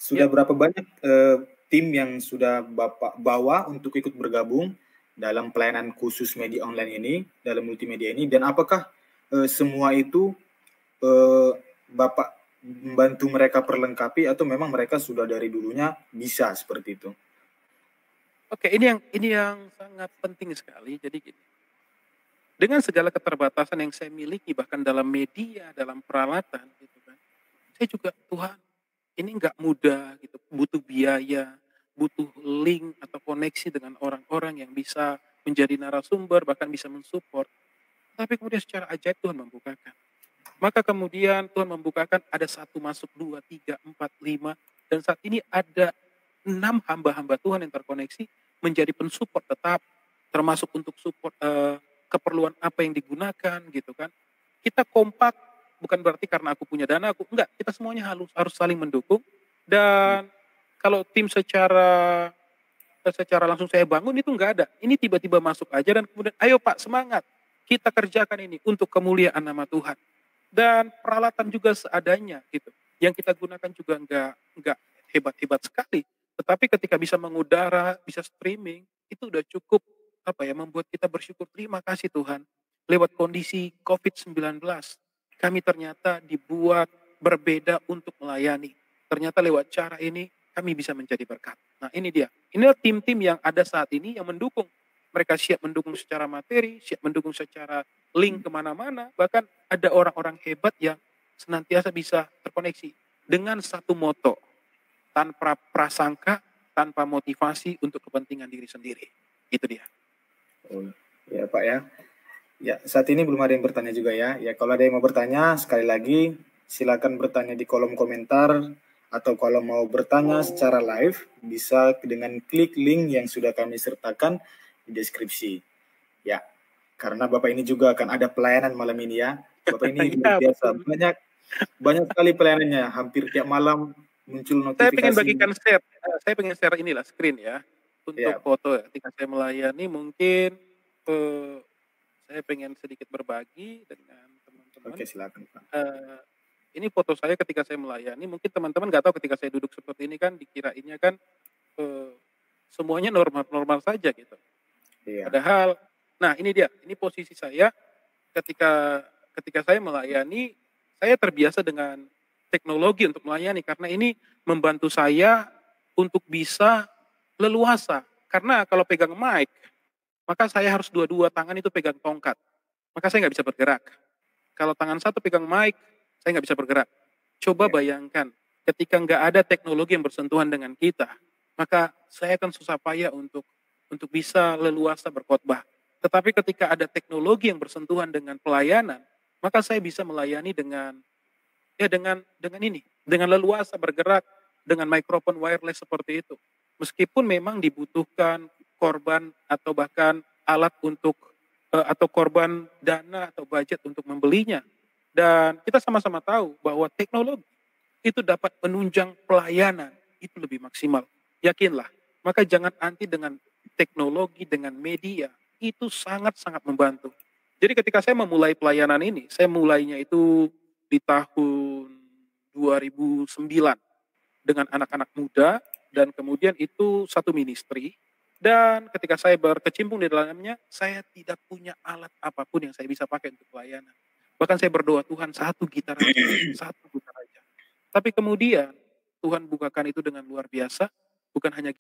sudah berapa banyak tim yang sudah Bapak bawa untuk ikut bergabung dalam pelayanan khusus media online ini, dalam multimedia ini, dan apakah semua itu Bapak membantu mereka perlengkapi atau memang mereka sudah dari dulunya bisa seperti itu? Oke, ini yang sangat penting sekali. Jadi gini, dengan segala keterbatasan yang saya miliki bahkan dalam media, dalam peralatan gitu kan, saya juga Tuhan ini nggak mudah gitu, butuh biaya, butuh link atau koneksi dengan orang-orang yang bisa menjadi narasumber, bahkan bisa mensupport. Tapi kemudian secara ajaib Tuhan membukakan. Maka kemudian Tuhan membukakan ada 1 masuk, 2, 3, 4, 5, dan saat ini ada 6 hamba-hamba Tuhan yang terkoneksi menjadi pensupport tetap, termasuk untuk support keperluan apa yang digunakan gitu kan. Kita kompak, bukan berarti karena aku punya dana, enggak, kita semuanya harus saling mendukung. Dan kalau tim secara langsung saya bangun itu enggak ada. Ini tiba-tiba masuk aja dan kemudian, ayo Pak semangat, kita kerjakan ini untuk kemuliaan nama Tuhan. Dan peralatan juga seadanya gitu. Yang kita gunakan juga enggak hebat-hebat sekali. Tetapi ketika bisa mengudara, bisa streaming, itu udah cukup membuat kita bersyukur, terima kasih Tuhan. Lewat kondisi COVID-19, kami ternyata dibuat berbeda untuk melayani. Ternyata lewat cara ini kami bisa menjadi berkat. Nah ini dia. Inilah tim-tim yang ada saat ini yang mendukung. Mereka siap mendukung secara materi, siap mendukung secara link kemana-mana. Bahkan ada orang-orang hebat yang senantiasa bisa terkoneksi dengan satu moto, tanpa prasangka, tanpa motivasi untuk kepentingan diri sendiri. Itu dia. Oh, ya Pak ya. Ya, saat ini belum ada yang bertanya juga ya. Ya, kalau ada yang mau bertanya, sekali lagi silakan bertanya di kolom komentar, atau kalau mau bertanya secara live, bisa dengan klik link yang sudah kami sertakan di deskripsi. Ya, karena Bapak ini juga akan ada pelayanan malam ini ya. Bapak ini luar biasa, banyak sekali pelayanannya, hampir tiap malam muncul Saya pengen notifikasi. bagikan share, saya pengen share inilah screen ya, untuk Ya. foto ya. Ketika saya melayani mungkin saya pengen sedikit berbagi dengan teman-teman. Oke, silakan Pak. Ini foto saya ketika saya melayani, mungkin teman-teman nggak tahu ketika saya duduk seperti ini kan dikirainnya kan semuanya normal-normal saja gitu. Iya. Padahal, nah ini dia, ini posisi saya ketika saya melayani, saya terbiasa dengan teknologi untuk melayani karena ini membantu saya untuk bisa leluasa. Karena kalau pegang mic, maka saya harus dua-dua tangan itu pegang tongkat. Maka saya nggak bisa bergerak. Kalau tangan satu pegang mic, saya nggak bisa bergerak. Coba bayangkan, ketika nggak ada teknologi yang bersentuhan dengan kita, maka saya akan susah payah untuk bisa leluasa berkhotbah. Tetapi ketika ada teknologi yang bersentuhan dengan pelayanan, maka saya bisa melayani dengan leluasa bergerak dengan mikrofon wireless seperti itu. Meskipun memang dibutuhkan korban atau bahkan alat untuk atau korban dana atau budget untuk membelinya. Dan kita sama-sama tahu bahwa teknologi itu dapat menunjang pelayanan itu lebih maksimal. Yakinlah. Maka jangan anti dengan teknologi, dengan media. Itu sangat-sangat membantu. Jadi ketika saya memulai pelayanan ini, saya mulainya itu di tahun 2009 dengan anak-anak muda, dan kemudian itu satu ministry. Dan ketika saya berkecimpung di dalamnya, saya tidak punya alat apapun yang saya bisa pakai untuk pelayanan. Bahkan saya berdoa, Tuhan satu gitar aja. Tapi kemudian Tuhan bukakan itu dengan luar biasa, bukan hanya